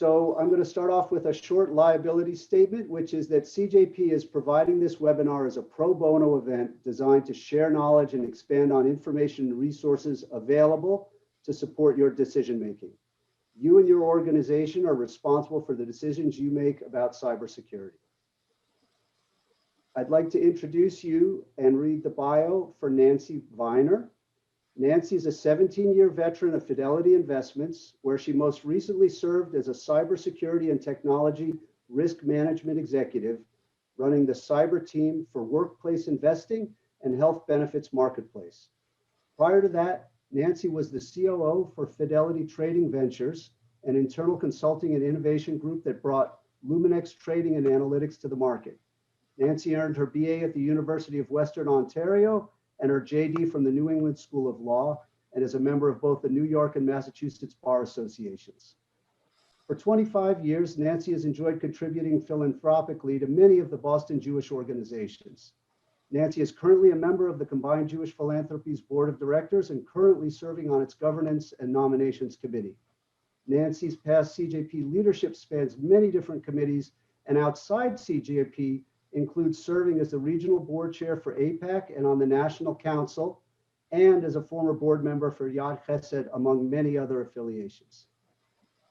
So I'm going to start off with a short liability statement, which is that CJP is providing this webinar as a pro bono event designed to share knowledge and expand on information and resources available to support your decision making. You and your organization are responsible for the decisions you make about cybersecurity. I'd like to introduce you and read the bio for Nancy Viner. Nancy is a 17-year veteran of Fidelity Investments, where she most recently served as a cybersecurity and technology risk management executive, running the cyber team for workplace investing and health benefits marketplace. Prior to that, Nancy was the COO for Fidelity Trading Ventures, an internal consulting and innovation group that brought Luminex trading and analytics to the market. Nancy earned her BA at the University of Western Ontario and her JD from the New England School of Law, and is a member of both the New York and Massachusetts Bar Associations. For 25 years, Nancy has enjoyed contributing philanthropically to many of the Boston Jewish organizations. Nancy is currently a member of the Combined Jewish Philanthropies Board of Directors and currently serving on its Governance and Nominations Committee. Nancy's past CJP leadership spans many different committees, and outside CJP includes serving as the regional board chair for APAC and on the National Council, and as a former board member for Yad Chesed, among many other affiliations.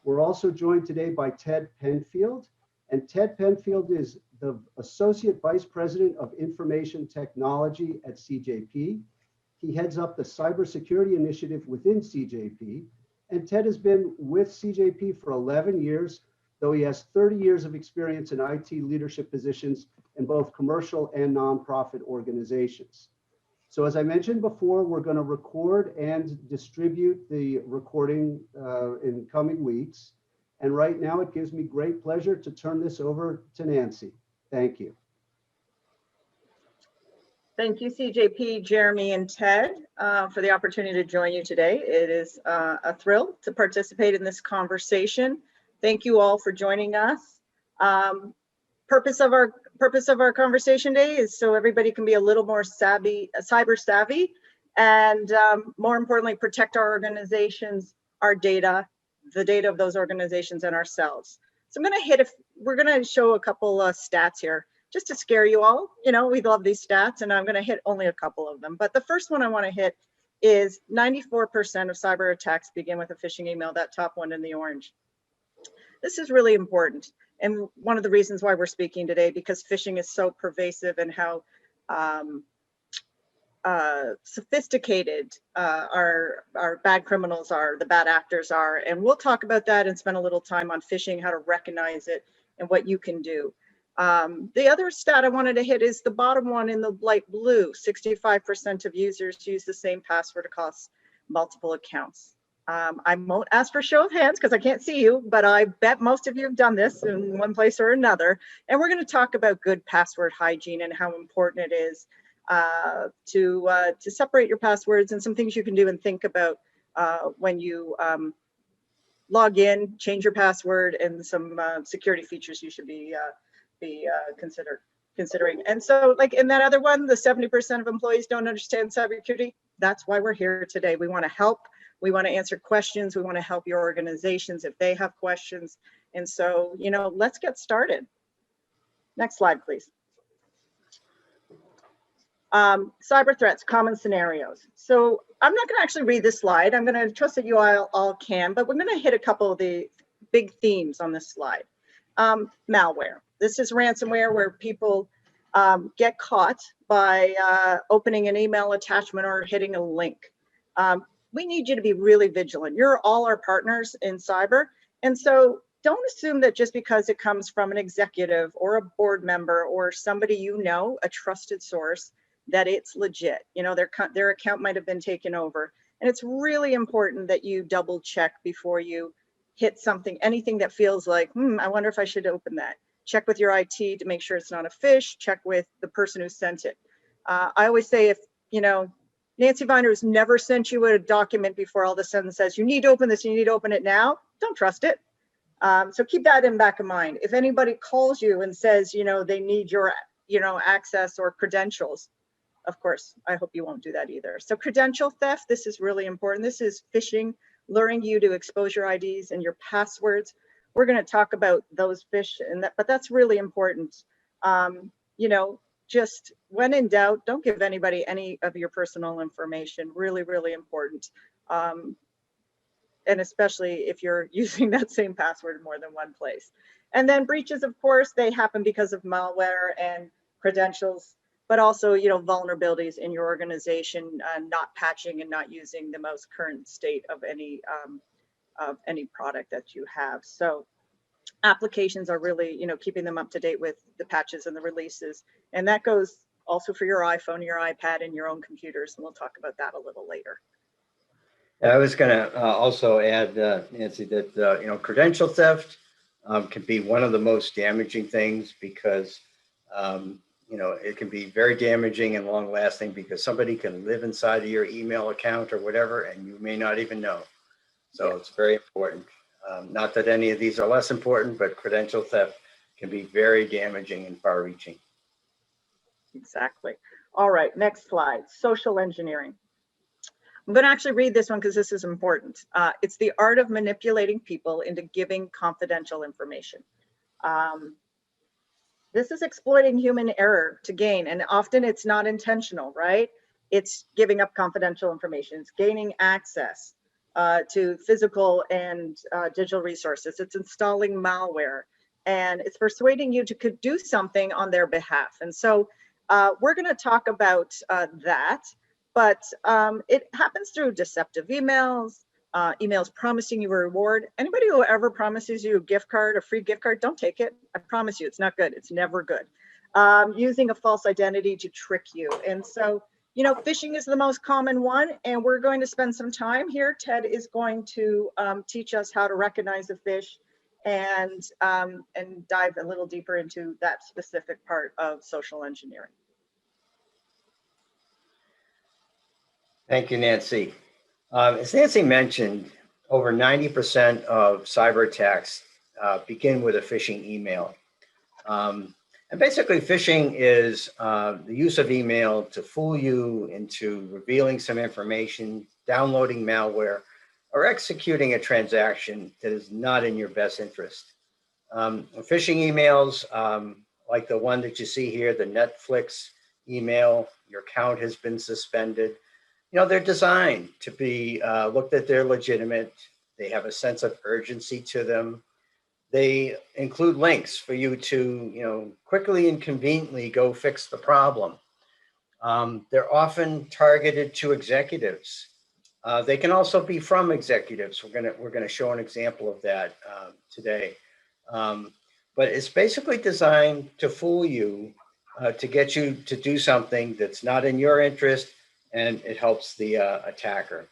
We're also joined today by Ted Penfield, and Ted Penfield is the Associate Vice President of Information Technology at CJP. He heads up the Cybersecurity Initiative within CJP, and Ted has been with CJP for 11 years, though he has 30 years of experience in IT leadership positions in both commercial and nonprofit organizations. So as I mentioned before, we're going to record and distribute the recording in coming weeks. And right now it gives me great pleasure to turn this over to Nancy. Thank you. Thank you, CJP, Jeremy, and Ted, for the opportunity to join you today. It is a thrill to participate in this conversation. Thank you all for joining us. Purpose of our conversation today is so everybody can be a little more savvy, cyber savvy, and more importantly, protect our organizations, our data, the data of those organizations, and ourselves. So we're gonna show a couple of stats here just to scare you all. You know, we love these stats, and I'm gonna hit only a couple of them. But the first one I wanna hit is 94% of cyber attacks begin with a phishing email, that top one in the orange. This is really important. And one of the reasons why we're speaking today, because phishing is so pervasive and how sophisticated our bad criminals are, the bad actors are. And we'll talk about that and spend a little time on phishing, how to recognize it, and what you can do. The other stat I wanted to hit is the bottom one in the light blue. 65% of users use the same password across multiple accounts. I won't ask for show of hands because I can't see you, but I bet most of you have done this in one place or another. And we're going to talk about good password hygiene and how important it is to separate your passwords, and some things you can do and think about when you log in, change your password, and some security features you should be considering. And so, like in that other one, the 70% of employees don't understand cybersecurity. That's why we're here today. We want to help. We want to answer questions. We want to help your organizations if they have questions. And so, you know, let's get started. Next slide, please. Cyber threats, common scenarios. So I'm not going to actually read this slide. I'm going to trust that you all can, but we're going to hit a couple of the big themes on this slide. Malware. This is ransomware where people get caught by opening an email attachment or hitting a link. We need you to be really vigilant. You're all our partners in cyber. And so don't assume that just because it comes from an executive or a board member or somebody you know, a trusted source, that it's legit. You know, their account might have been taken over. And it's really important that you double check before you hit something, anything that feels like, I wonder if I should open that. Check with your IT to make sure it's not a phish. Check with the person who sent it. I always say, if, you know, Nancy Viner has never sent you a document before all of a sudden says, you need to open this, you need to open it now, don't trust it. So keep that in back of mind. If anybody calls you and says, you know, they need your, you know, access or credentials, of course, I hope you won't do that either. So credential theft, this is really important. This is phishing, luring you to expose your IDs and your passwords we're going to talk about those fish, but that's really important. You know, just when in doubt, don't give anybody any of your personal information. Really, really important. And especially if you're using that same password in more than one place. And then breaches, of course, they happen because of malware and credentials, but also, you know, vulnerabilities in your organization, not patching and not using the most current state of any product that you have. So applications are really, you know, keeping them up to date with the patches and the releases. And that goes also for your iPhone, your iPad, and your own computers. And we'll talk about that a little later. I was going to also add, Nancy, that you know, credential theft can be one of the most damaging things because you know, it can be very damaging and long lasting because somebody can live inside of your email account or whatever, and you may not even know. So it's very important. Not that any of these are less important, but credential theft can be very damaging and far reaching. Exactly. All right, next slide, social engineering. I'm going to actually read this one because this is important. It's the art of manipulating people into giving confidential information. This is exploiting human error to gain, and often it's not intentional, right? It's giving up confidential information. It's gaining access to physical and digital resources. It's installing malware, and it's persuading you to do something on their behalf. And so we're going to talk about that, but it happens through deceptive emails, emails promising you a reward. Anybody who ever promises you a gift card, a free gift card, don't take it. I promise you, it's not good. It's never good. Using a false identity to trick you. And so, you know, phishing is the most common one, and we're going to spend some time here. Ted is going to teach us how to recognize a phish and dive a little deeper into that specific part of social engineering. Thank you, Nancy. As Nancy mentioned, over 90% of cyber attacks begin with a phishing email. And basically, phishing is the use of email to fool you into revealing some information, downloading malware, or executing a transaction that is not in your best interest. Phishing emails, like the one that you see here, the Netflix email, your account has been suspended. You know, they're designed to be looked at, they're legitimate. They have a sense of urgency to them. They include links for you to, you know, quickly and conveniently go fix the problem. They're often targeted to executives. They can also be from executives. We're gonna show an example of that today. But it's basically designed to fool you, to get you to do something that's not in your interest, and it helps the attacker.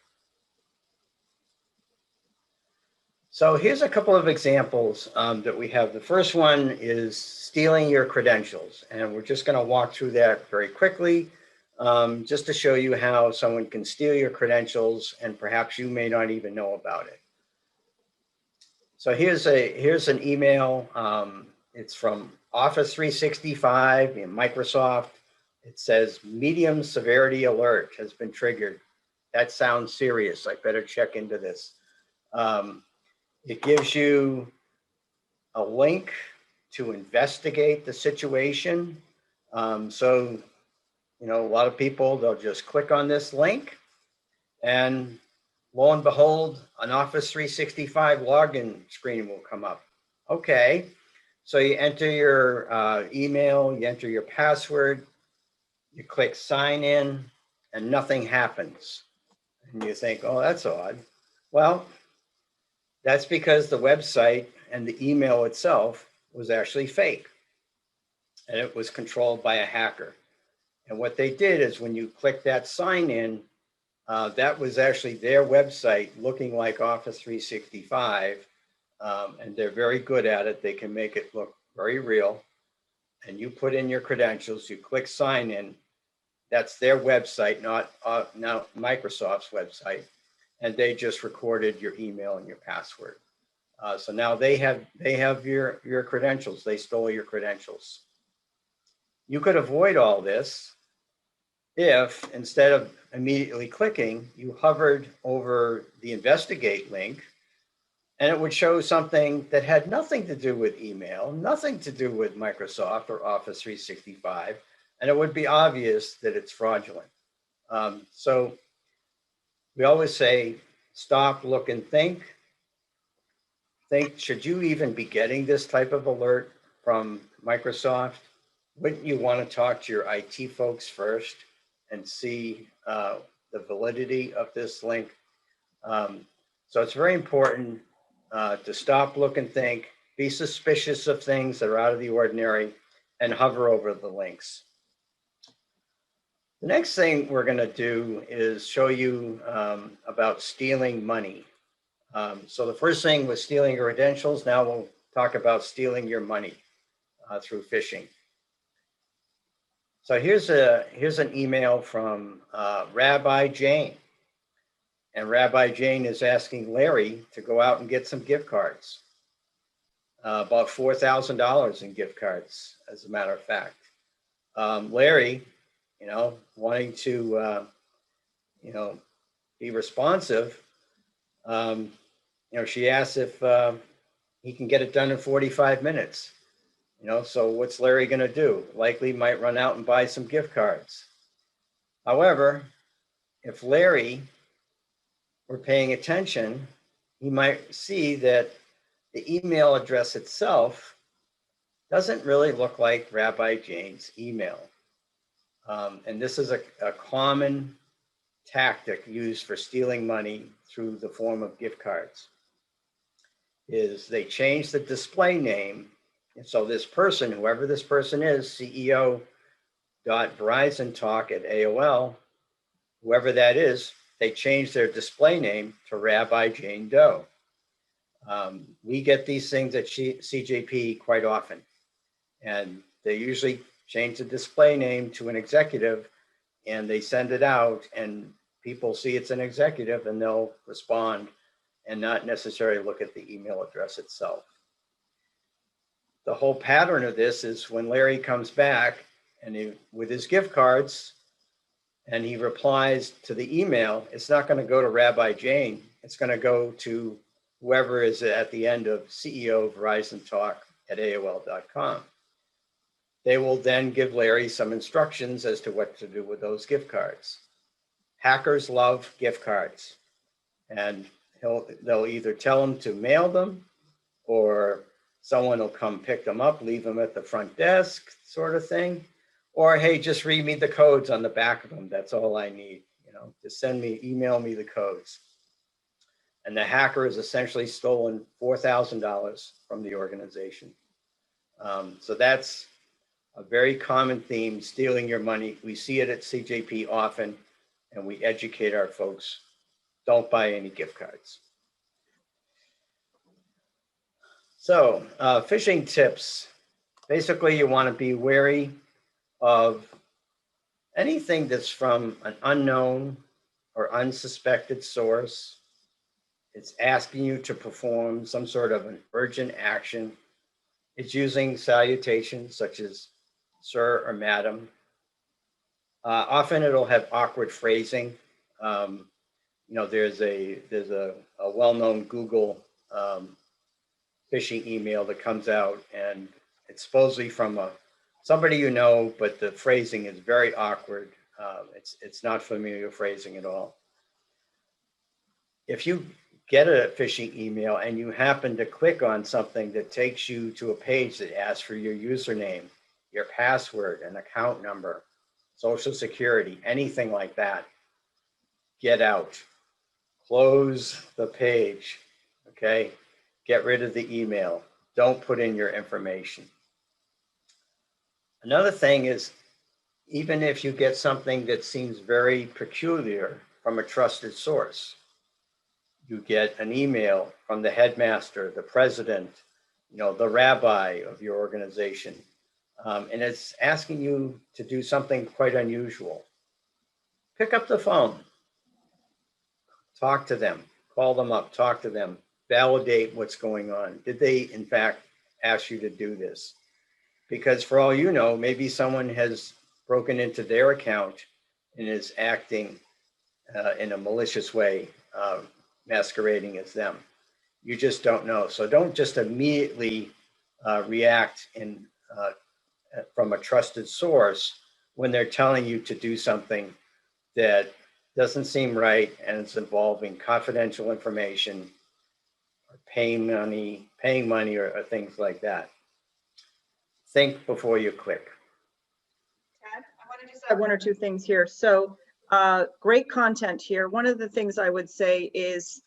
So here's a couple of examples that we have. The first one is stealing your credentials, and we're just going to walk through that very quickly, just to show you how someone can steal your credentials and perhaps you may not even know about it. So here's an email. It's from Office 365 in Microsoft. It says medium severity alert has been triggered. That sounds serious. I better check into this. It gives you a link to investigate the situation. So, you know, a lot of people, they'll just click on this link and lo and behold, an Office 365 login screen will come up. Okay, so you enter your email, you enter your password, you click sign in, and nothing happens. And you think, oh, that's odd. Well, that's because the website and the email itself was actually fake, and it was controlled by a hacker. And what they did is when you click that sign in, that was actually their website looking like Office 365, and they're very good at it. They can make it look very real. And you put in your credentials, you click sign in, that's their website, not Microsoft's website, and they just recorded your email and your password. So now they have your credentials. They stole your credentials. You could avoid all this if instead of immediately clicking, you hovered over the investigate link and it would show something that had nothing to do with email, nothing to do with Microsoft or Office 365, and it would be obvious that it's fraudulent. So we always say, stop, look, and think. Think, should you even be getting this type of alert from Microsoft? Wouldn't you want to talk to your IT folks first and see the validity of this link? So it's very important to stop, look, and think, be suspicious of things that are out of the ordinary, and hover over the links. The next thing we're going to do is show you about stealing money. So the first thing was stealing your credentials. Now we'll talk about stealing your money through phishing. So here's an email from Rabbi Jane. And Rabbi Jane is asking Larry to go out and get some gift cards, about $4,000 in gift cards, as a matter of fact. Larry, wanting to, be responsive, she asks if he can get it done in 45 minutes. So what's Larry going to do? Likely might run out and buy some gift cards. However, if Larry were paying attention, he might see that the email address itself doesn't really look like Rabbi Jane's email. And this is a common tactic used for stealing money through the form of gift cards. Is they change the display name. And so this person, whoever this person is, CEO.VerizonTalk@AOL, whoever that is, they change their display name to Rabbi Jane Doe. We get these things at CJP quite often, and they usually change the display name to an executive, and they send it out, and people see it's an executive, and they'll respond and not necessarily look at the email address itself. The whole pattern of this is when Larry comes back and with his gift cards, and he replies to the email, it's not going to go to Rabbi Jane. It's going to go to whoever is at the end of CEO Verizon Talk at AOL.com. They will then give Larry some instructions as to what to do with those gift cards. Hackers love gift cards, and they'll either tell him to mail them, or someone will come pick them up, leave them at the front desk, sort of thing. Or, hey, just read me the codes on the back of them. That's all I need. Just email me the codes. And the hacker has essentially stolen $4,000 from the organization. So that's a very common theme, stealing your money. We see it at CJP often, and we educate our folks. Don't buy any gift cards. So phishing tips. Basically, you want to be wary of anything that's from an unknown or unsuspected source. It's asking you to perform some sort of an urgent action. It's using salutations such as sir or madam. Often it'll have awkward phrasing. There's a well-known Google phishing email that comes out, and it's supposedly from somebody but the phrasing is very awkward. It's not familiar phrasing at all. If you get a phishing email and you happen to click on something that takes you to a page that asks for your username, your password, an account number, Social Security, anything like that, get out. Close the page, okay? Get rid of the email. Don't put in your information. Another thing is, even if you get something that seems very peculiar from a trusted source, you get an email from the headmaster, the president, the rabbi of your organization, and it's asking you to do something quite unusual. Pick up the phone, talk to them, call them up, talk to them, validate what's going on. Did they, in fact, ask you to do this? Because for all you know, maybe someone has broken into their account and is acting in a malicious way, masquerading as them. You just don't know. So don't just immediately react from a trusted source when they're telling you to do something that doesn't seem right and it's involving confidential information or paying money or things like that. Think before you click. Ted, I want to just add one or two things here. So great content here. One of the things I would say is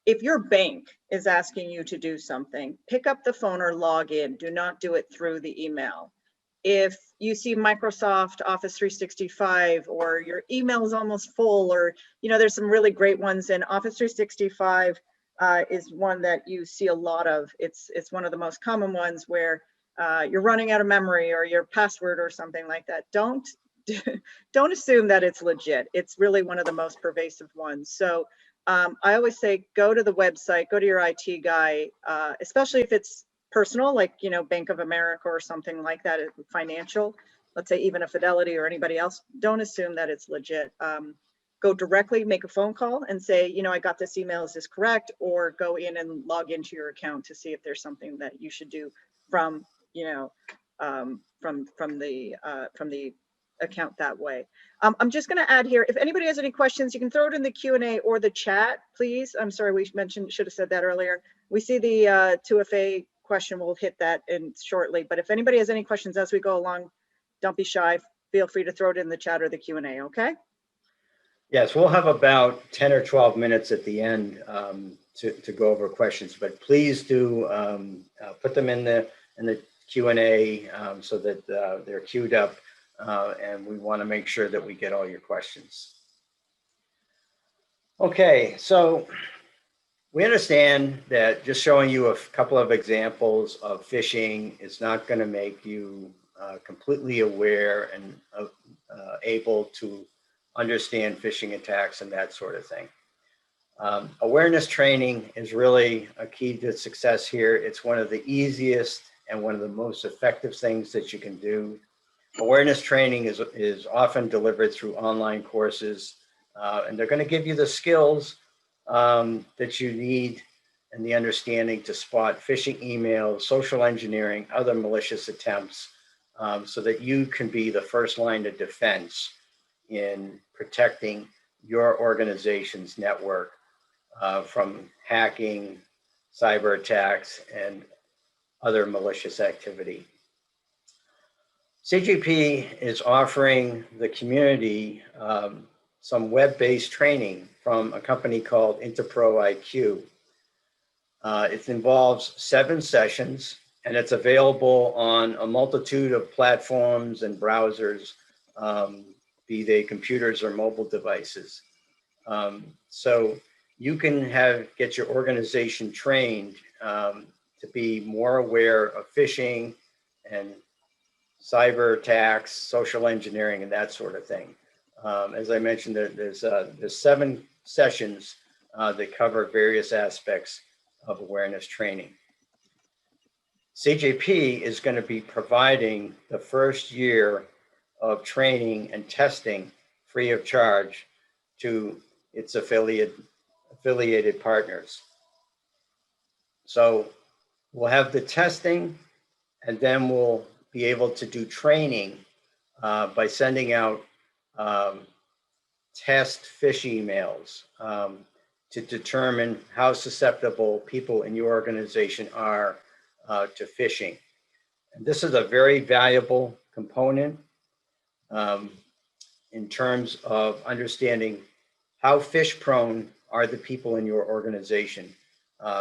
if your bank is asking you to do something, pick up the phone or log in. Do not do it through the email. If you see Microsoft Office 365 or your email is almost full, or, you know, there's some really great ones, and Office 365 is one that you see a lot of. It's one of the most common ones where you're running out of memory or your password or something like that. Don't assume that it's legit. It's really one of the most pervasive ones. So I always say, go to the website, go to your IT guy, especially if it's personal, like, you know, Bank of America or something like that, financial, let's say even a Fidelity or anybody else. Don't assume that it's legit. Go directly, make a phone call and say, you know, I got this email, is this correct? Or go in and log into your account to see if there's something that you should do from, you know, from the account that way. I'm just going to add here, if anybody has any questions, you can throw it in the Q&A or the chat, please. I'm sorry, we should have said that earlier. We see the 2FA question, we'll hit that in shortly. But if anybody has any questions as we go along, don't be shy. Feel free to throw it in the chat or the Q&A, okay? Yes, we'll have about 10 or 12 minutes at the end to go over questions, but please do put them in the Q&A so that they're queued up, and we want to make sure that we get all your questions. Okay, so we understand that just showing you a couple of examples of phishing is not going to make you completely aware and able to understand phishing attacks and that sort of thing. Awareness training is really a key to success here. It's one of the easiest and one of the most effective things that you can do. Awareness training is often delivered through online courses, and they're going to give you the skills that you need and the understanding to spot phishing emails, social engineering, other malicious attempts, so that you can be the first line of defense in protecting your organization's network from hacking, cyber attacks, and other malicious activity. CGP is offering the community some web-based training from a company called Interpro IQ. It involves 7 sessions, and it's available on a multitude of platforms and browsers, be they computers or mobile devices. So you can get your organization trained to be more aware of phishing and cyber attacks, social engineering, and that sort of thing. As I mentioned, there's 7 sessions that cover various aspects of awareness training. CJP is going to be providing the first year of training and testing free of charge to its affiliated partners. So we'll have the testing, and then we'll be able to do training by sending out test phish emails to determine how susceptible people in your organization are to phishing. And this is a very valuable component in terms of understanding how phish prone are the people in your organization.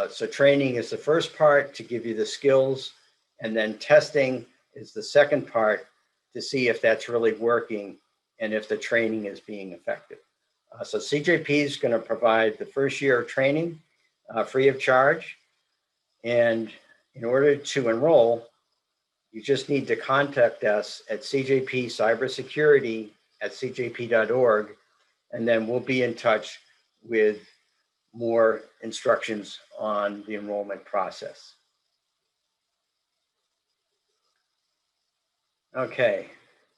So training is the first part to give you the skills, and then testing is the second part to see if that's really working and if the training is being effective. So CJP is going to provide the first year of training free of charge. And in order to enroll, you just need to contact us at CJP Cybersecurity at cjp.org, and then we'll be in touch with more instructions on the enrollment process. Okay,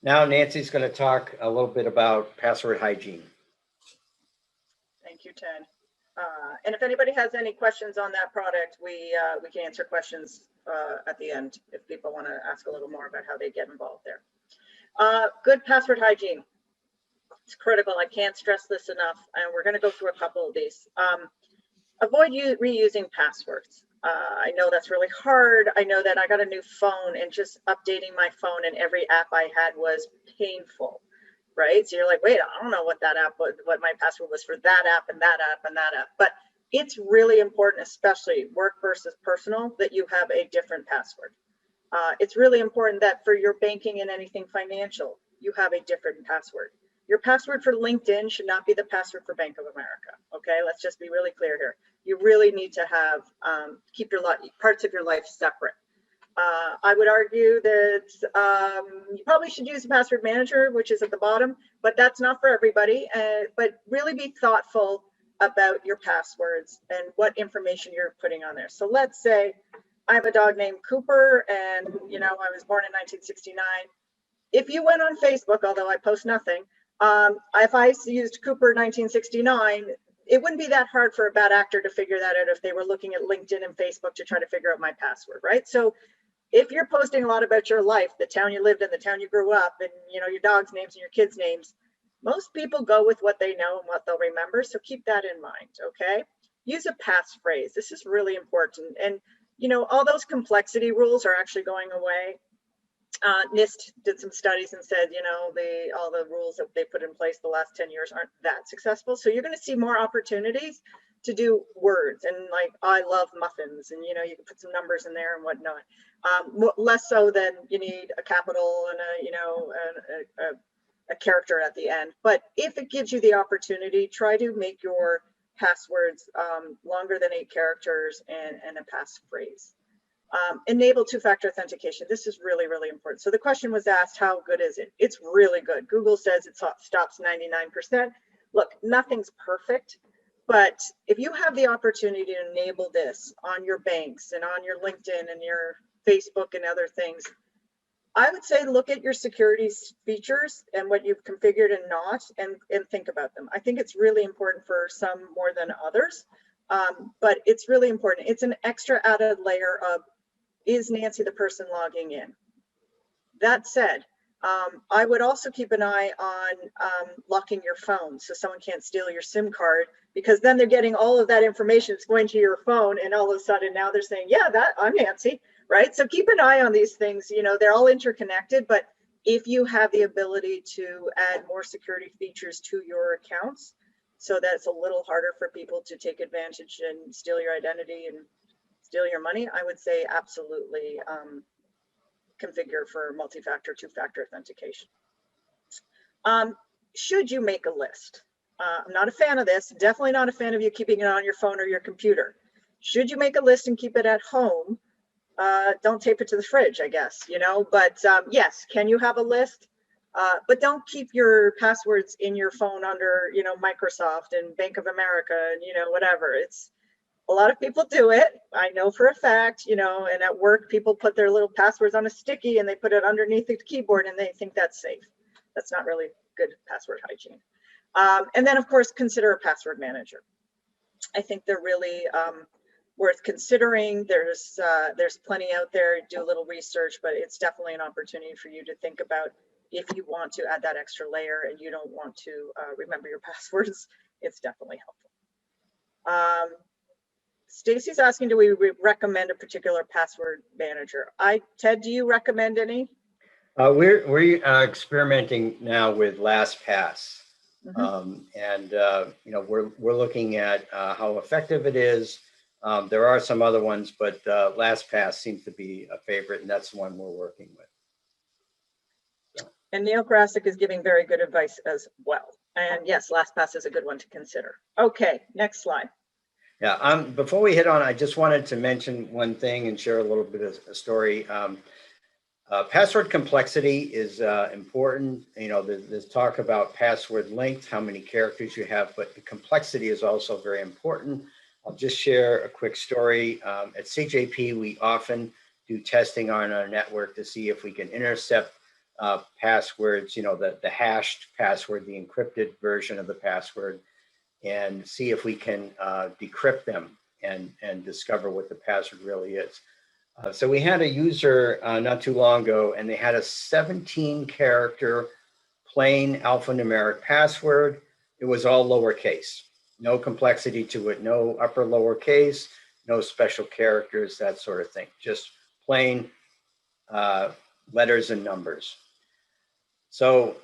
now Nancy's going to talk a little bit about password hygiene. Thank you, Ted. And if anybody has any questions on that product, we can answer questions at the end if people want to ask a little more about how they get involved there. Good password hygiene. It's critical. I can't stress this enough. And we're going to go through a couple of these. Avoid reusing passwords. I know that's really hard. I know that I got a new phone and just updating my phone and every app I had was painful, right? So you're like, wait, I don't know what that app was, what my password was for that app and that app and that app. But it's really important, especially work versus personal, that you have a different password. It's really important that for your banking and anything financial, you have a different password. Your password for LinkedIn should not be the password for Bank of America. Okay, let's just be really clear here. You really need to have keep your parts of your life separate. I would argue that you probably should use a password manager, which is at the bottom, but that's not for everybody. But really be thoughtful about your passwords and what information you're putting on there. So let's say I have a dog named Cooper, and I was born in 1969. If you went on Facebook, although I post nothing, if I used Cooper 1969, it wouldn't be that hard for a bad actor to figure that out if they were looking at LinkedIn and Facebook to try to figure out my password, right? So if you're posting a lot about your life, the town you lived in, the town you grew up, and your dog's names and your kids' names, most people go with what they know and what they'll remember. So keep that in mind, okay? Use a passphrase. This is really important. And all those complexity rules are actually going away. NIST did some studies and said, all the rules that they put in place the last 10 years aren't that successful. So you're going to see more opportunities to do words and like, I love muffins, and you can put some numbers in there and whatnot. Less so than you need a capital and a character at the end. But if it gives you the opportunity, try to make your passwords longer than 8 characters and a passphrase. Enable two-factor authentication. This is really, really important. So the question was asked, how good is it? It's really good. Google says it stops 99%. Look, nothing's perfect, but if you have the opportunity to enable this on your banks and on your LinkedIn and your Facebook and other things, I would say look at your security features and what you've configured and not, and think about them. I think it's really important for some more than others, but it's really important. It's an extra added layer of, is Nancy the person logging in? That said, I would also keep an eye on locking your phone so someone can't steal your SIM card, because then they're getting all of that information. It's going to your phone, and all of a sudden now they're saying, yeah, I'm Nancy, right? So keep an eye on these things. They're all interconnected, but if you have the ability to add more security features to your accounts, so that's a little harder for people to take advantage and steal your identity and steal your money, I would say absolutely configure for multi-factor, two-factor authentication. Should you make a list? I'm not a fan of this. Definitely not a fan of you keeping it on your phone or your computer. Should you make a list and keep it at home? Don't tape it to the fridge, I guess, but yes, can you have a list? But don't keep your passwords in your phone under, Microsoft and Bank of America and, whatever. A lot of people do it. I know for a fact, and at work, people put their little passwords on a sticky and they put it underneath the keyboard and they think that's safe. That's not really good password hygiene. And then, of course, consider a password manager. I think they're really worth considering. There's plenty out there. Do a little research, but it's definitely an opportunity for you to think about if you want to add that extra layer and you don't want to remember your passwords. It's definitely helpful. Stacy's asking, do we recommend a particular password manager? Ted, do you recommend any? We're experimenting now with LastPass. And we're looking at how effective it is. There are some other ones, but LastPass seems to be a favorite, and that's the one we're working with. So. And Neil Krasik is giving very good advice as well. And yes, LastPass is a good one to consider. Okay, next slide. Yeah, before we hit on, I just wanted to mention one thing and share a little bit of a story. Password complexity is important. There's talk about password length, how many characters you have, but the complexity is also very important. I'll just share a quick story. At CJP, we often do testing on our network to see if we can intercept passwords, the hashed password, the encrypted version of the password. and see if we can decrypt them and discover what the password really is. So we had a user not too long ago, and they had a 17-character plain alphanumeric password. It was all lowercase, no complexity to it, no upper lowercase, no special characters, that sort of thing, just plain letters and numbers. So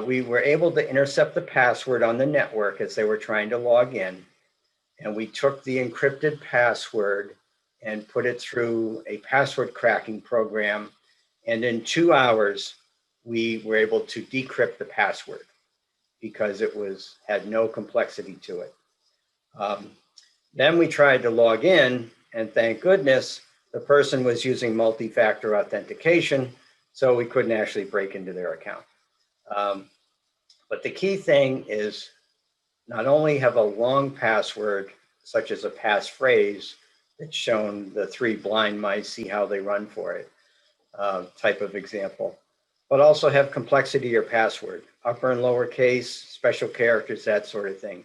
we were able to intercept the password on the network as they were trying to log in. And we took the encrypted password and put it through a password cracking program. And in 2 hours, we were able to decrypt the password because it had no complexity to it. Then we tried to log in, and thank goodness the person was using multi-factor authentication, so we couldn't actually break into their account. But the key thing is not only have a long password, such as a passphrase that's shown the 3 blind mice, see how they run for it, type of example, but also have complexity your password, upper and lower case, special characters, that sort of thing.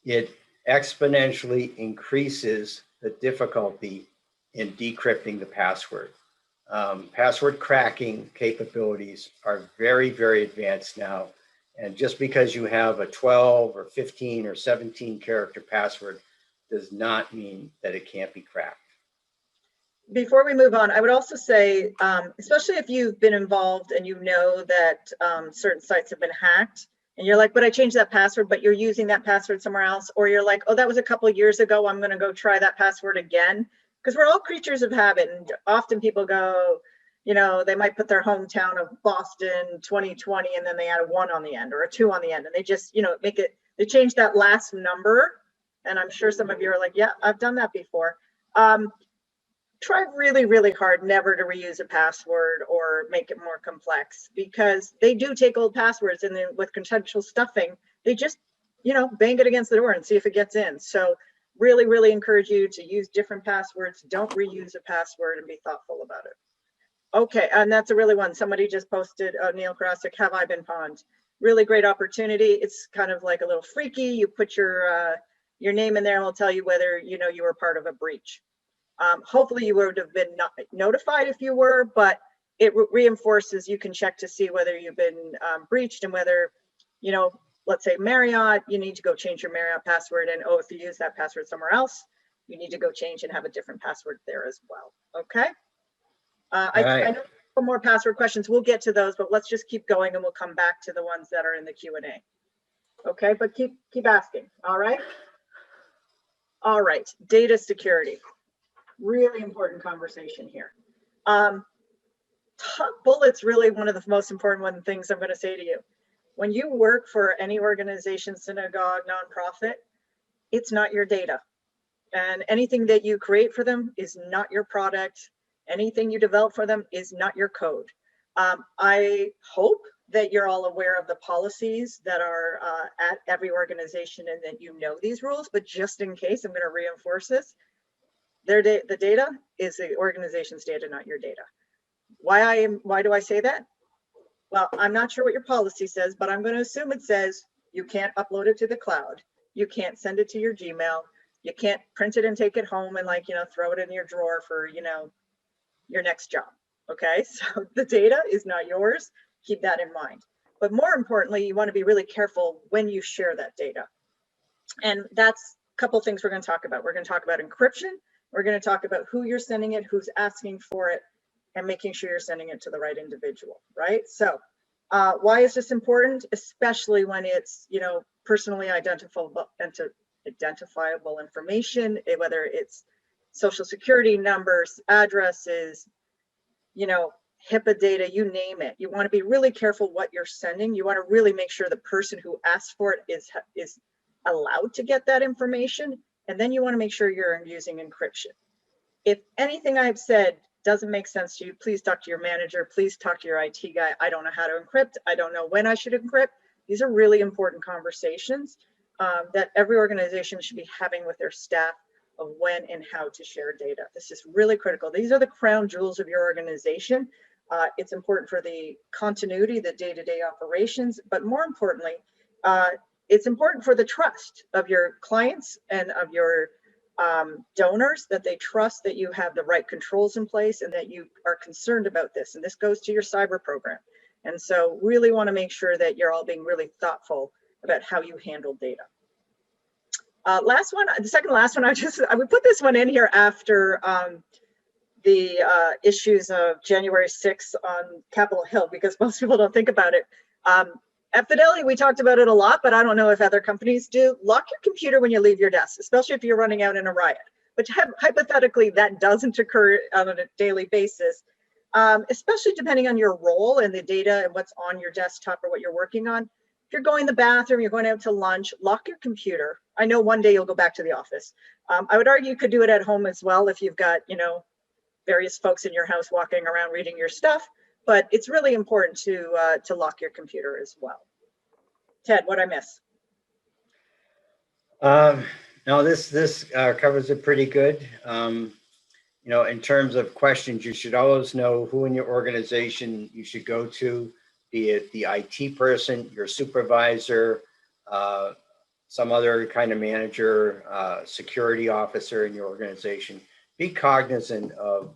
It exponentially increases the difficulty in decrypting the password. Password cracking capabilities are very, very advanced now. And just because you have a 12 or 15 or 17 character password does not mean that it can't be cracked. Before we move on, I would also say, especially if you've been involved and you know that certain sites have been hacked, and you're like, but I changed that password, but you're using that password somewhere else, or you're like, oh, that was a couple of years ago, I'm going to go try that password again. Because we're all creatures of habit, and often people go, you know, they might put their hometown of Boston 2020 and then they add a 1 on the end or a 2 on the end, and they just, you know, they change that last number. And I'm sure some of you are like, yeah, I've done that before. Try really, really hard never to reuse a password or make it more complex, because they do take old passwords, and then with contextual stuffing, they just, you know, bang it against the door and see if it gets in. So really, really encourage you to use different passwords. Don't reuse a password, and be thoughtful about it. Okay, and that's a really one. Somebody just posted, Neil Karasik, have I been pawned? Really great opportunity. It's kind of like a little freaky. You put your name in there, and it'll tell you whether, you know, you were part of a breach. Hopefully you would have been notified if you were, but it reinforces, you can check to see whether you've been breached, and whether, you know, let's say Marriott, you need to go change your Marriott password, and oh, if you use that password somewhere else, you need to go change and have a different password there as well. Okay. I know more password questions. We'll get to those, but let's just keep going, and we'll come back to the ones that are in the Q&A. Okay, but keep asking. All right. All right. Data security. Really important conversation here. Top bullets, really one of the most important things I'm going to say to you. When you work for any organization, synagogue, nonprofit, it's not your data. And anything that you create for them is not your product. Anything you develop for them is not your code. I hope that you're all aware of the policies that are at every organization, and that you know these rules, but just in case, I'm going to reinforce this. The data is the organization's data, not your data. Why do I say that? Well, I'm not sure what your policy says, but I'm going to assume it says you can't upload it to the cloud. You can't send it to your Gmail. You can't print it and take it home and, like, you know, throw it in your drawer for, you know, your next job. Okay, so the data is not yours. Keep that in mind. But more importantly, you want to be really careful when you share that data. And that's a couple of things we're going to talk about. We're going to talk about encryption. We're going to talk about who you're sending it, who's asking for it, and making sure you're sending it to the right individual, right? So why is this important? Especially when it's, you know, personally identifiable information, whether it's social security numbers, addresses, you know, HIPAA data, you name it. You want to be really careful what you're sending. You want to really make sure the person who asked for it is allowed to get that information. And then you want to make sure you're using encryption. If anything I've said doesn't make sense to you, please talk to your manager. Please talk to your IT guy. I don't know how to encrypt. I don't know when I should encrypt. These are really important conversations that every organization should be having with their staff, of when and how to share data. This is really critical. These are the crown jewels of your organization. It's important for the continuity, the day-to-day operations, but more importantly, it's important for the trust of your clients and of your donors, that they trust that you have the right controls in place and that you are concerned about this. And this goes to your cyber program. And so really want to make sure that you're all being really thoughtful about how you handle data. Last one, the second last one, I would put this one in here after the issues of January 6th on Capitol Hill, because most people don't think about it. At Fidelity, we talked about it a lot, but I don't know if other companies do. Lock your computer when you leave your desk, especially if you're running out in a riot. But hypothetically, that doesn't occur on a daily basis, especially depending on your role and the data and what's on your desktop or what you're working on. If you're going to the bathroom, you're going out to lunch, lock your computer. I know one day you'll go back to the office. I would argue you could do it at home as well if you've got, various folks in your house walking around reading your stuff. But it's really important to lock your computer as well. Ted, what'd I miss? No, this covers it pretty good. In terms of questions, you should always know who in your organization you should go to, be it the IT person, your supervisor, some other kind of manager, security officer in your organization. Be cognizant of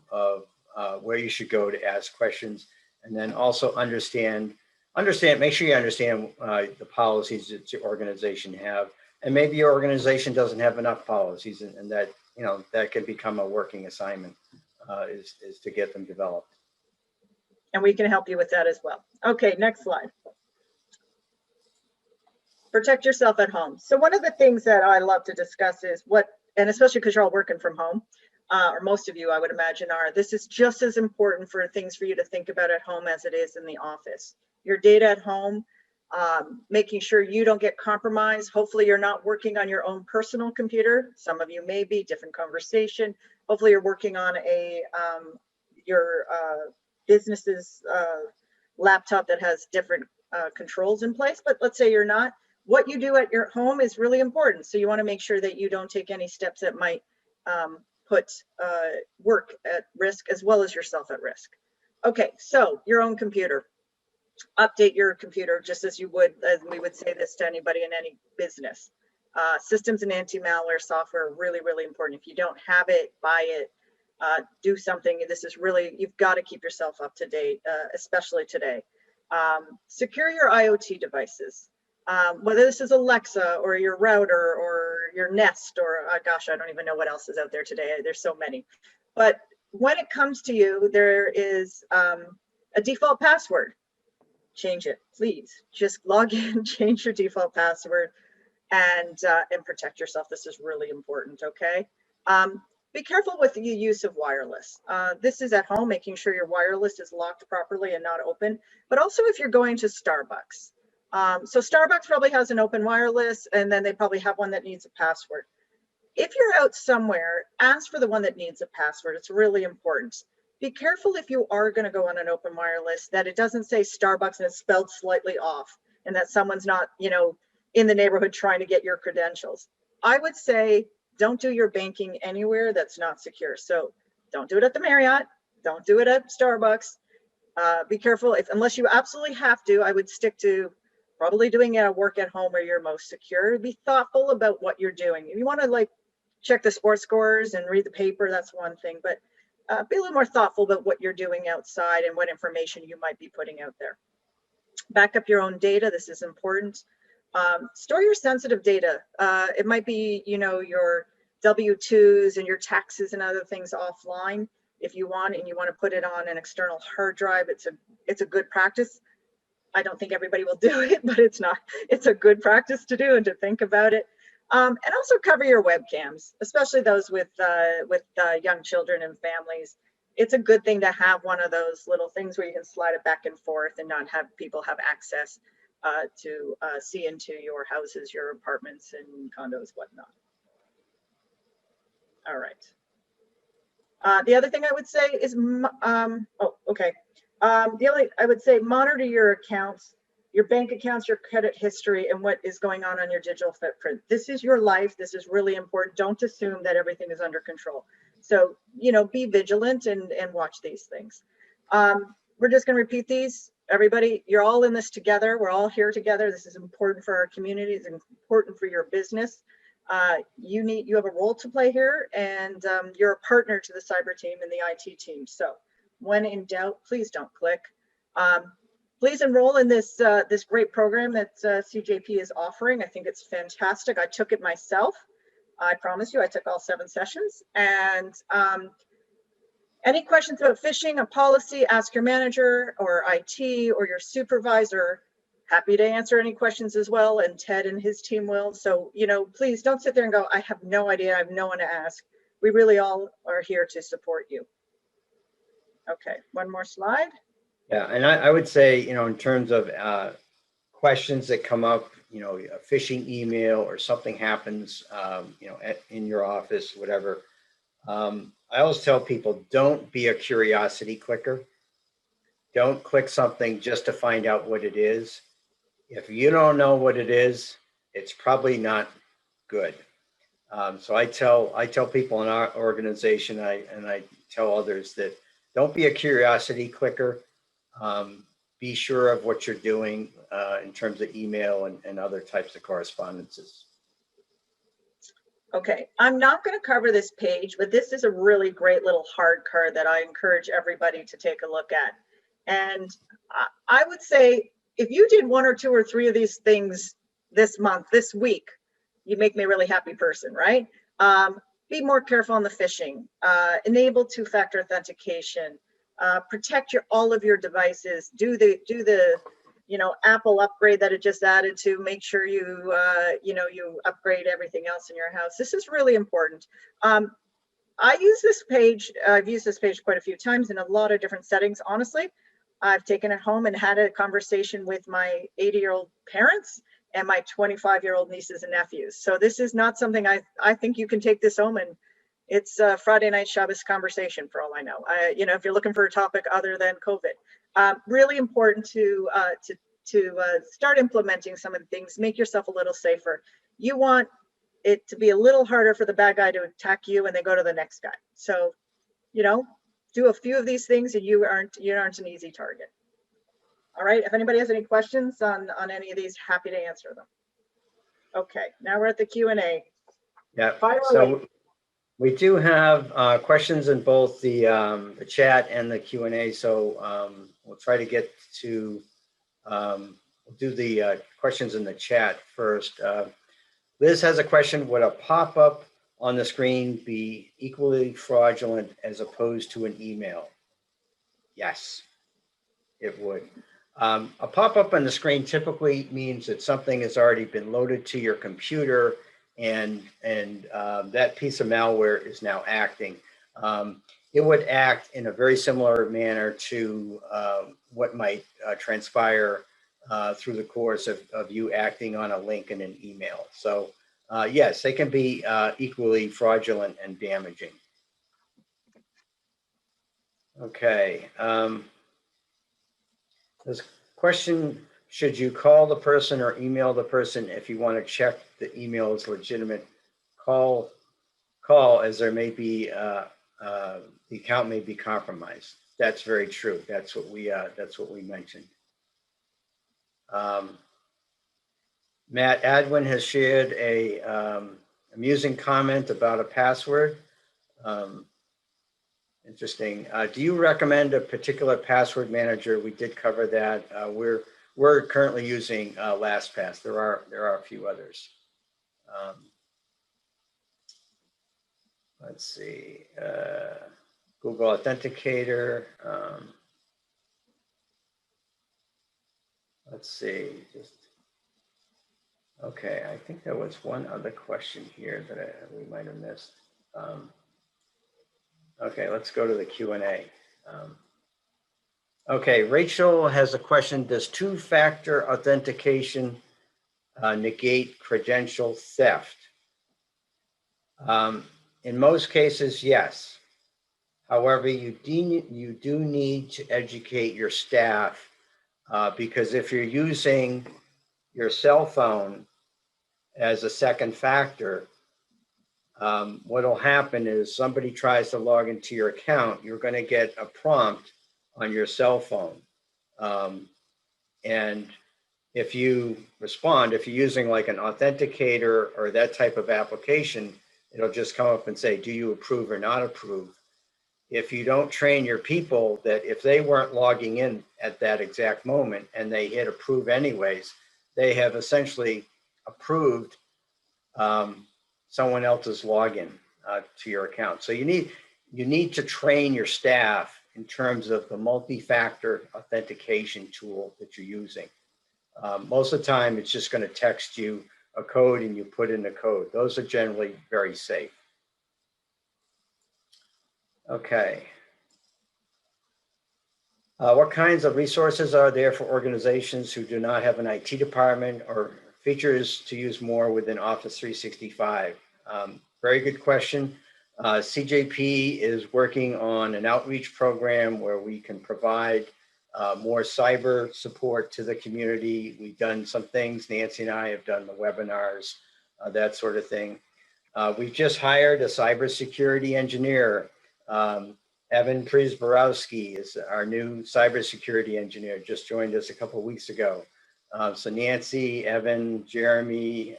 where you should go to ask questions, and then also understand, make sure you understand the policies that your organization have. And maybe your organization doesn't have enough policies, and that, that can become a working assignment, is to get them developed. And we can help you with that as well. Okay, next slide. Protect yourself at home. So one of the things that I love to discuss is and especially because you're all working from home, or most of you, I would imagine, this is just as important for things for you to think about at home as it is in the office. Your data at home, making sure you don't get compromised. Hopefully you're not working on your own personal computer. Some of you may be, different conversation. Hopefully you're working on your business's laptop that has different controls in place, but let's say you're not. What you do at your home is really important. So you want to make sure that you don't take any steps that might put work at risk as well as yourself at risk. Okay, so your own computer. Update your computer just as you would, as we would say this to anybody in any business. Systems and anti-malware software are really, really important. If you don't have it, buy it, do something. This is really, you've got to keep yourself up to date, especially today. Secure your IoT devices. Whether this is Alexa or your router or your Nest or gosh, I don't even know what else is out there today. There's so many. But when it comes to you, there is a default password. Change it, please. Just log in, change your default password, and protect yourself. This is really important, okay? Be careful with the use of wireless. This is at home, making sure your wireless is locked properly and not open, but also if you're going to Starbucks. So Starbucks probably has an open wireless, and then they probably have one that needs a password. If you're out somewhere, ask for the one that needs a password. It's really important. Be careful if you are going to go on an open wireless that it doesn't say Starbucks and it's spelled slightly off, and that someone's not, in the neighborhood trying to get your credentials. I would say don't do your banking anywhere that's not secure. So don't do it at the Marriott. Don't do it at Starbucks. Be careful. Unless you absolutely have to, I would stick to probably doing work at home where you're most secure. Be thoughtful about what you're doing. If you want to check the sports scores and read the paper, that's one thing. But be a little more thoughtful about what you're doing outside and what information you might be putting out there. Back up your own data. This is important. Store your sensitive data. It might be, your W-2s and your taxes and other things offline if you want, and you want to put it on an external hard drive. It's a good practice. I don't think everybody will do it, but it's a good practice to do and to think about it. And also cover your webcams, especially those with young children and families. It's a good thing to have one of those little things where you can slide it back and forth and not have people have access to see into your houses, your apartments and condos, whatnot. All right. The other thing I would say is, I would say monitor your accounts, your bank accounts, your credit history, and what is going on your digital footprint. This is your life. This is really important. Don't assume that everything is under control. So, be vigilant and watch these things. We're just going to repeat these. everybody, you're all in this together. We're all here together. This is important for our communities and important for your business. You have a role to play here, and you're a partner to the cyber team and the IT team. So when in doubt, please don't click. Please enroll in this this great program that CJP is offering. I think it's fantastic. I took it myself. I promise you, I took all 7 sessions. And any questions about phishing, a policy, ask your manager or IT or your supervisor. Happy to answer any questions as well, and Ted and his team will. So, you know, please don't sit there and go, I have no idea, I have no one to ask. We really all are here to support you. Okay, one more slide. Yeah, and I would say, you know, in terms of questions that come up, you know, a phishing email or something happens, you know, in your office, whatever. I always tell people, don't be a curiosity clicker. Don't click something just to find out what it is. If you don't know what it is, it's probably not good. So I tell people in our organization, and I tell others that don't be a curiosity clicker. Be sure of what you're doing in terms of email and other types of correspondences. Okay, I'm not going to cover this page, but this is a really great little hard card that I encourage everybody to take a look at. And I would say if you did 1 or 2 or 3 of these things this month, this week, you make me a really happy person, right? Be more careful on the phishing, enable 2-factor authentication, protect all of your devices, do the you know, Apple upgrade that it just added to, make sure you, you know, you upgrade everything else in your house. This is really important. I use this page, I've used this page quite a few times in a lot of different settings. Honestly, I've taken it home and had a conversation with my 80-year-old parents and my 25-year-old nieces and nephews. So this is not something I think you can take this home and it's a Friday night Shabbos conversation for all I know. You know, if you're looking for a topic other than COVID, really important to start implementing some of the things, make yourself a little safer. You want it to be a little harder for the bad guy to attack you and they go to the next guy. So, you know, do a few of these things and you aren't an easy target. All right, if anybody has any questions on any of these, happy to answer them. Okay, now we're at the Q&A. Yeah, Fire so away. we do have questions in both the chat and the Q&A, so we'll try to get to, we'll do the questions in the chat first. Liz has a question, would a pop-up on the screen be equally fraudulent as opposed to an email? Yes, it would. A pop-up on the screen typically means that something has already been loaded to your computer and that piece of malware is now acting. It would act in a very similar manner to what might transpire through the course of you acting on a link in an email. So yes, they can be equally fraudulent and damaging. Okay. This question, should you call the person or email the person if you want to check the email is legitimate? Call as there may be, the account may be compromised. That's very true. That's what we mentioned. Matt Adwin has shared a amusing comment about a password. Interesting. Do you recommend a particular password manager? We did cover that. We're currently using LastPass. There are a few others. Let's see. Google Authenticator. Let's see. Okay, I think there was one other question here that we might have missed. Okay, let's go to the Q&A. Okay, Rachel has a question. Does 2-factor authentication negate credential theft? In most cases, yes. However, you do need to educate your staff because if you're using your cell phone as a second factor, what will happen is somebody tries to log into your account, you're going to get a prompt on your cell phone And if you respond, if you're using like an authenticator or that type of application, it'll just come up and say, do you approve or not approve? If you don't train your people that if they weren't logging in at that exact moment and they hit approve anyways, they have essentially approved someone else's login to your account. So you need to train your staff in terms of the multi-factor authentication tool that you're using. Most of the time, it's just going to text you a code and you put in the code. Those are generally very safe. Okay. What kinds of resources are there for organizations who do not have an IT department or features to use more within Office 365? Very good question. CJP is working on an outreach program where we can provide more cyber support to the community. We've done some things. Nancy and I have done the webinars, that sort of thing. We've just hired a cybersecurity engineer. Evan Prisborowski is our new cybersecurity engineer, just joined us a couple of weeks ago. So Nancy, Evan, Jeremy,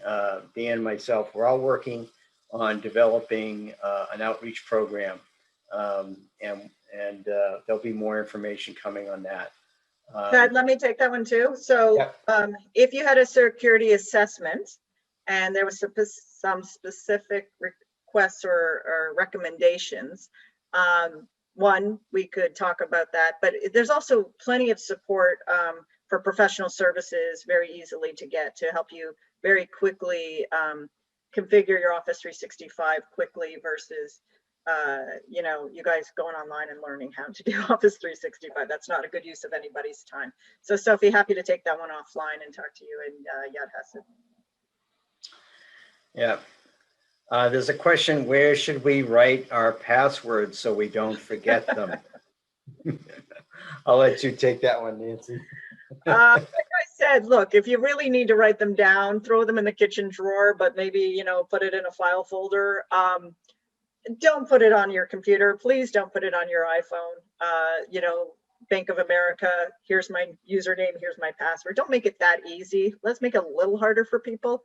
Dan, myself, we're all working on developing an outreach program. And there'll be more information coming on that. Ted, let me take that one too. So Yep. If you had a security assessment and there was some specific requests or recommendations, one, we could talk about that, but there's also plenty of support for professional services very easily to get to help you very quickly configure your Office 365 quickly versus you know, you guys going online and learning how to do Office 365. That's not a good use of anybody's time. So Sophie, happy to take that one offline and talk to you and Yad Hesed. Yeah. There's a question, where should we write our passwords so we don't forget them? I'll let you take that one, Nancy. Like I said, look, if you really need to write them down, throw them in the kitchen drawer, but maybe, you know, put it in a file folder. Don't put it on your computer. Please don't put it on your iPhone. You know, Bank of America, here's my username, here's my password. Don't make it that easy. Let's make it a little harder for people.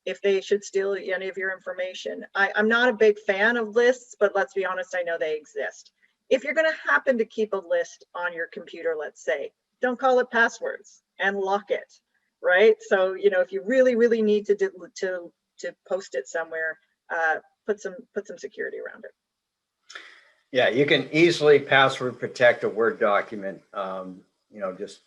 If they should steal any of your information. I'm not a big fan of lists, but let's be honest, I know they exist. If you're going to happen to keep a list on your computer, let's say, don't call it passwords and lock it, right? So, you know, if you really, really need to post it somewhere, put some security around it. Yeah, you can easily password protect a Word document. You know, just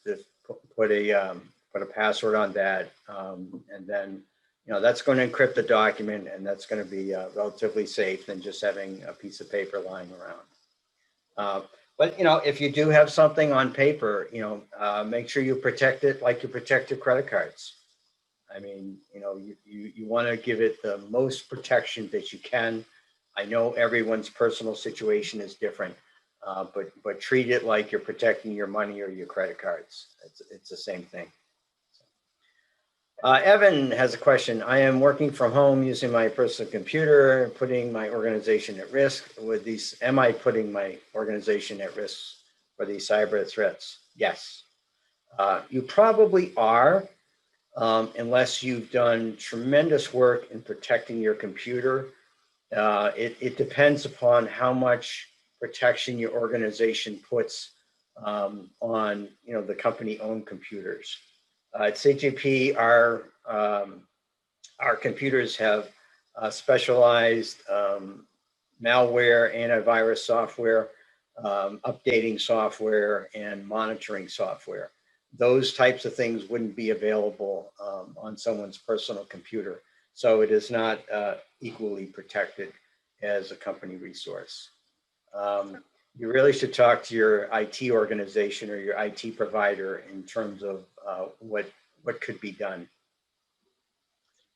put a password on that, and then, you know, that's going to encrypt the document, and that's going to be relatively safe than just having a piece of paper lying around. But, you know, if you do have something on paper, you know, make sure you protect it like you protect your credit cards. I mean, you know, you want to give it the most protection that you can. I know everyone's personal situation is different, but treat it like you're protecting your money or your credit cards. It's the same thing. Evan has a question. I am working from home using my personal computer, putting my organization at risk with these. Am I putting my organization at risk for these cyber threats? Yes, you probably are, unless you've done tremendous work in protecting your computer. It depends upon how much protection your organization puts on, you know, the company-owned computers. At CJP, our computers have specialized malware, antivirus software, updating software, and monitoring software. Those types of things wouldn't be available on someone's personal computer. So it is not equally protected as a company resource. You really should talk to your IT organization or your IT provider in terms of what could be done.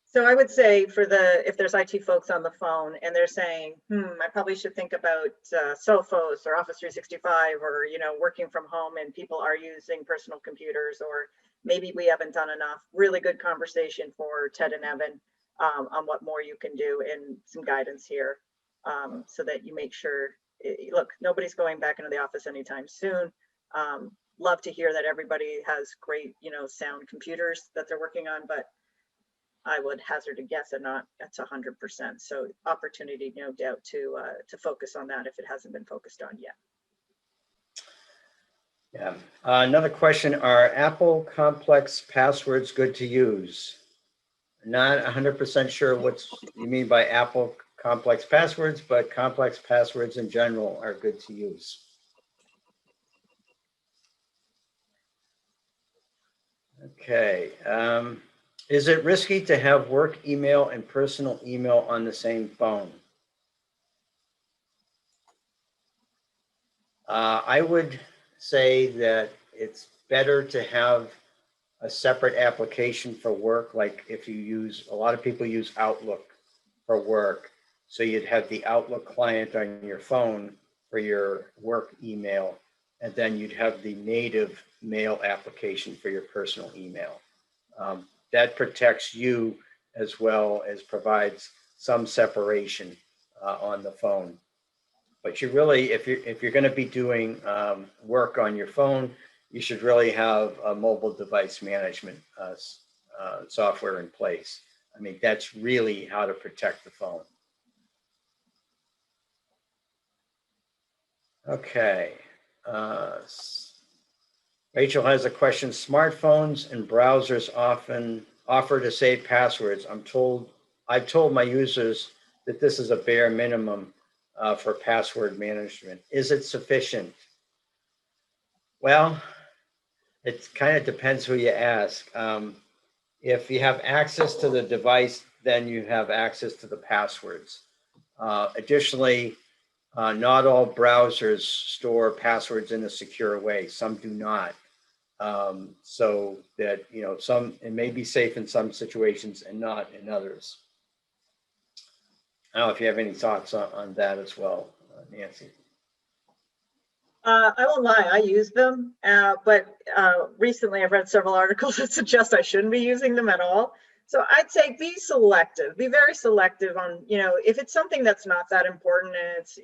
So I would say if there's IT folks on the phone and they're saying, I probably should think about Sophos or Office 365, or, you know, working from home and people are using personal computers, or maybe we haven't done enough. Really good conversation for Ted and Evan on what more you can do and some guidance here so that you make sure, look, nobody's going back into the office anytime soon. love to hear that everybody has great, sound computers that they're working on, but I would hazard a guess that's 100%. So opportunity, no doubt, to focus on that if it hasn't been focused on yet. Yeah. Another question, are Apple complex passwords good to use? Not 100% sure what you mean by Apple complex passwords, but complex passwords in general are good to use. Okay. Is it risky to have work email and personal email on the same phone? I would say that it's better to have a separate application for work. Like if you use, a lot of people use Outlook for work. So you'd have the Outlook client on your phone for your work email, and then you'd have the native mail application for your personal email. That protects you as well as provides some separation on the phone. But you really, if you're going to be doing work on your phone, you should really have a mobile device management software in place. I mean, that's really how to protect the phone. Okay. Rachel has a question. Smartphones and browsers often offer to save passwords. I've told my users that this is a bare minimum for password management. Is it sufficient? Well, it kind of depends who you ask. If you have access to the device, then you have access to the passwords. Additionally, not all browsers store passwords in a secure way. Some do not. So that, it may be safe in some situations and not in others. I don't know if you have any thoughts on that as well, Nancy. I won't lie, I use them, but recently I've read several articles that suggest I shouldn't be using them at all. So I'd say be selective, be very selective on, if it's something that's not that important and it's,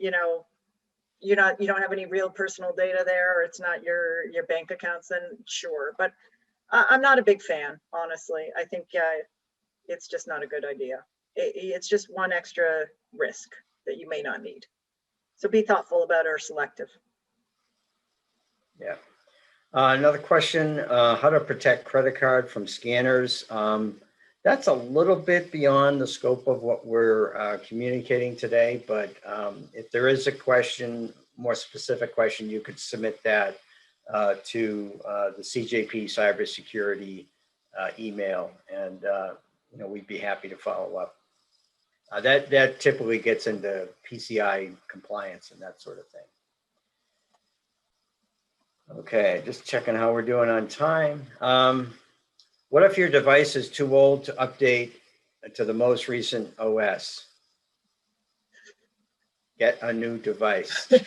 you don't have any real personal data there, or it's not your bank accounts, then sure. But I'm not a big fan, honestly. I think it's just not a good idea. It's just one extra risk that you may not need. So be thoughtful about it or selective. Yeah. Another question, how to protect credit card from scanners. That's a little bit beyond the scope of what we're communicating today, but if there is a question, more specific question, you could submit that to the CJP Cybersecurity email, and we'd be happy to follow up. That typically gets into PCI compliance and that sort of thing. Okay, just checking how we're doing on time. What if your device is too old to update to the most recent OS? Get a new device. Yeah,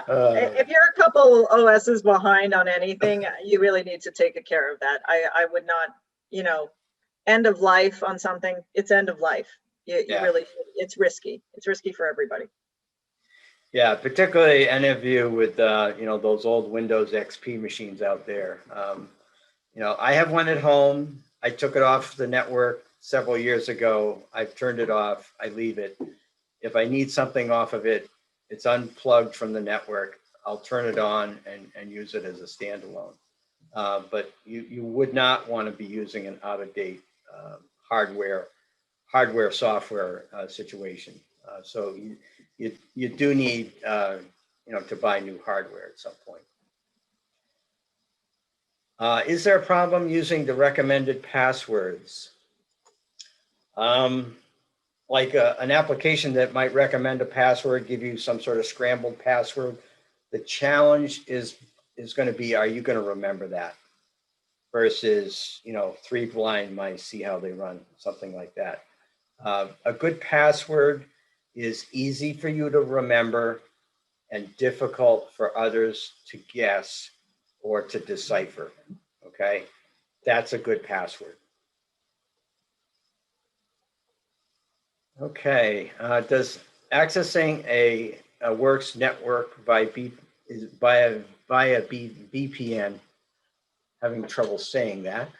if you're a couple OSs behind on anything, you really need to take care of that. I would not, end of life on something, it's end of life. You really, it's risky. It's risky for everybody. Yeah, particularly any of you with those old Windows XP machines out there. I have one at home. I took it off the network several years ago. I've turned it off. I leave it. If I need something off of it, it's unplugged from the network. I'll turn it on and use it as a standalone. But you would not want to be using an out-of-date hardware software situation. So you do need to buy new hardware at some point. Is there a problem using the recommended passwords? Like an application that might recommend a password, give you some sort of scrambled password. The challenge is going to be, are you going to remember that? Versus, three blind mice, see how they run, something like that. A good password is easy for you to remember and difficult for others to guess or to decipher. Okay, that's a good password. Okay, does accessing a works network via VPN. Having trouble saying that.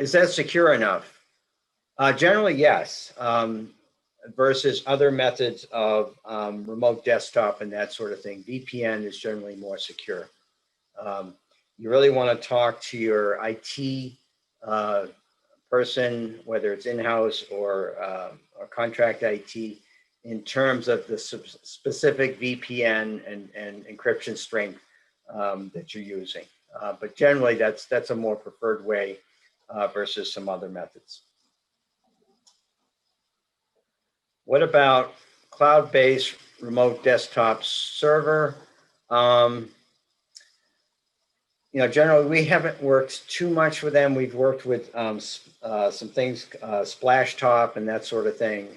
Is that secure enough? Generally, yes. Versus other methods of remote desktop and that sort of thing. VPN is generally more secure. You really want to talk to your IT person, whether it's in-house or contract IT, in terms of the specific VPN and encryption strength that you're using. But generally, that's a more preferred way versus some other methods. What about cloud-based remote desktop server? Generally, we haven't worked too much with them. We've worked with some things, Splashtop and that sort of thing.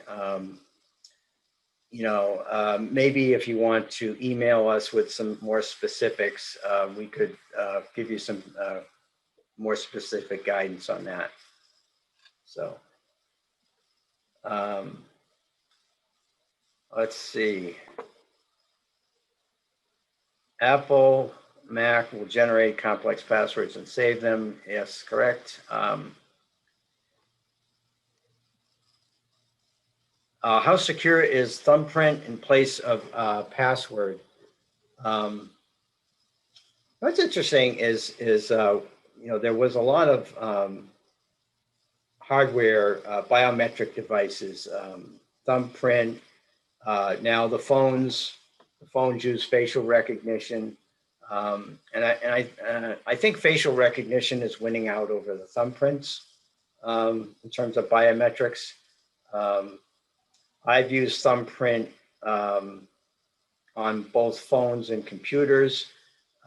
Maybe if you want to email us with some more specifics, we could give you some more specific guidance on that. So, let's see. Apple, Mac will generate complex passwords and save them. Yes, correct. How secure is thumbprint in place of password? What's interesting is there was a lot of hardware biometric devices, thumbprint. Now the phones use facial recognition, and I think facial recognition is winning out over the thumbprints in terms of biometrics. I've used thumbprint on both phones and computers,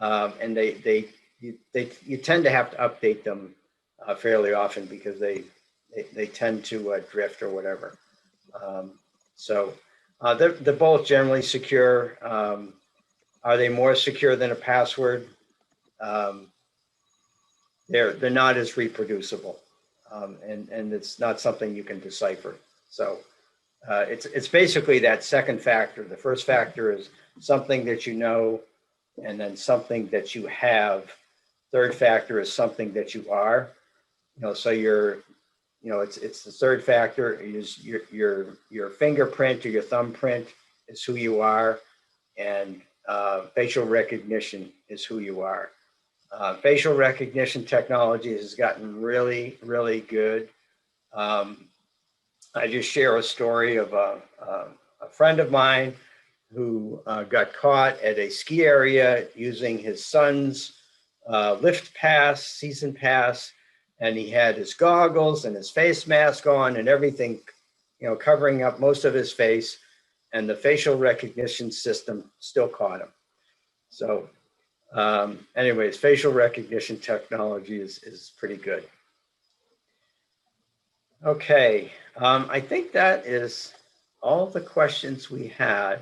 and you tend to have to update them fairly often because they tend to drift or whatever. So they're both generally secure. Are they more secure than a password? They're not as reproducible, and it's not something you can decipher. So it's basically that second factor. The first factor is something that you know, and then something that you have. Third factor is something that you are. So it's the third factor is your fingerprint or your thumbprint is who you are, and facial recognition is who you are. Facial recognition technology has gotten really, really good. I just share a story of a friend of mine who got caught at a ski area using his son's lift pass, season pass, and he had his goggles and his face mask on and everything, covering up most of his face, and the facial recognition system still caught him. So anyways, facial recognition technology is pretty good. Okay, I think that is all the questions we had.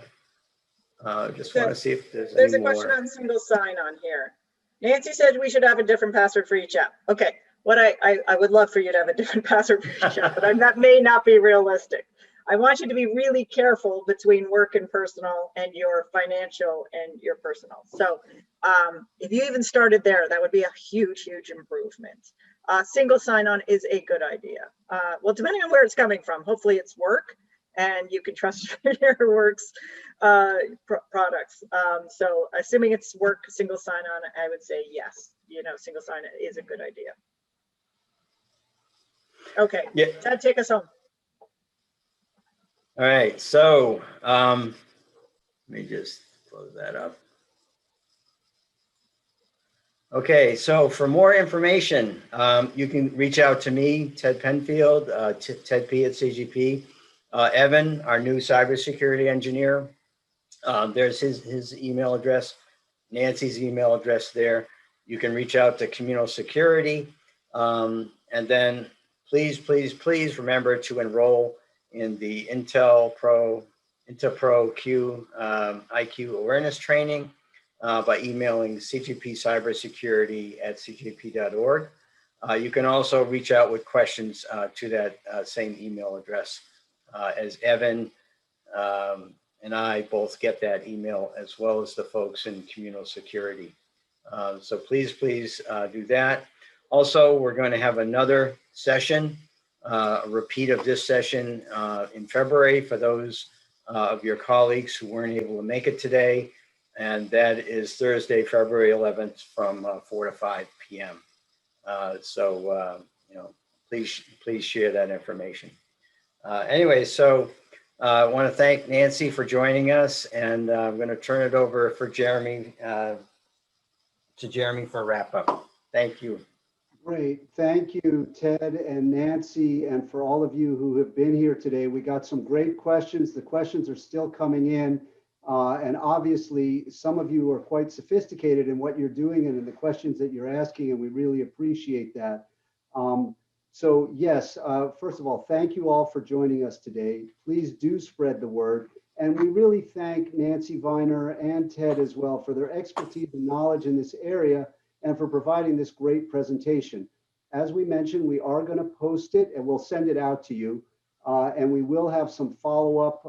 Just want to see if there's any a question more. on single sign-on here. Nancy said we should have a different password for each app. Okay, what I would love for you to have a different password for each app, but that may not be realistic. I want you to be really careful between work and personal and your financial and your personal. So if you even started there, that would be a huge, huge improvement. Single sign-on is a good idea. Well, depending on where it's coming from, hopefully it's work and you can trust your work's products. So assuming it's work single sign-on, I would say yes, single sign-on is a good idea. Okay, yeah. Ted, take us home. All right, so let me just close that up. Okay, so for more information, you can reach out to me, Ted Penfield, Ted P at CGP. Evan, our new cybersecurity engineer, there's his email address, Nancy's email address there. You can reach out to Communal Security, and then please remember to enroll in the Intel Pro Q IQ awareness training by emailing CGP cybersecurity at cgp.org. You can also reach out with questions to that same email address as Evan and I both get that email, as well as the folks in communal security. So please do that. Also, we're going to have another session, a repeat of this session in February for those of your colleagues who weren't able to make it today. And that is Thursday, February 11th from 4 to 5 p.m. Please share that information. Anyway, so I want to thank Nancy for joining us, and I'm going to turn it over for Jeremy for a wrap up. Thank you. Great. Thank you, Ted and Nancy, and for all of you who have been here today. We got some great questions. The questions are still coming in. And obviously, some of you are quite sophisticated in what you're doing and in the questions that you're asking, and we really appreciate that. So yes, first of all, thank you all for joining us today. Please do spread the word. And we really thank Nancy Viner and Ted as well for their expertise and knowledge in this area and for providing this great presentation. As we mentioned, we are going to post it and we'll send it out to you. And we will have some follow-up.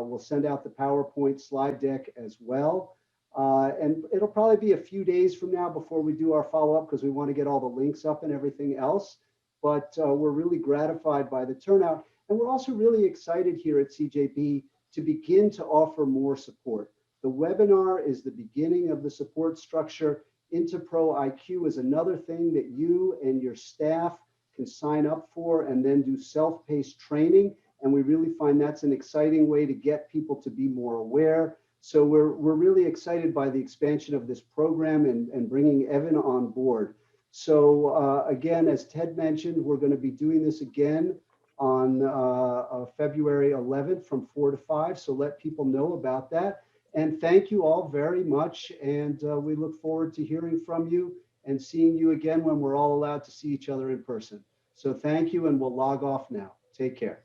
We'll send out the PowerPoint slide deck as well. And it'll probably be a few days from now before we do our follow-up because we want to get all the links up and everything else. But we're really gratified by the turnout. And we're also really excited here at CJB to begin to offer more support. The webinar is the beginning of the support structure. Interpro IQ is another thing that you and your staff can sign up for and then do self-paced training. And we really find that's an exciting way to get people to be more aware. So we're really excited by the expansion of this program and bringing Evan on board. So again, as Ted mentioned, we're going to be doing this again on February 11th from 4 to 5. So let people know about that. And thank you all very much. And we look forward to hearing from you and seeing you again when we're all allowed to see each other in person. So thank you, and we'll log off now. Take care.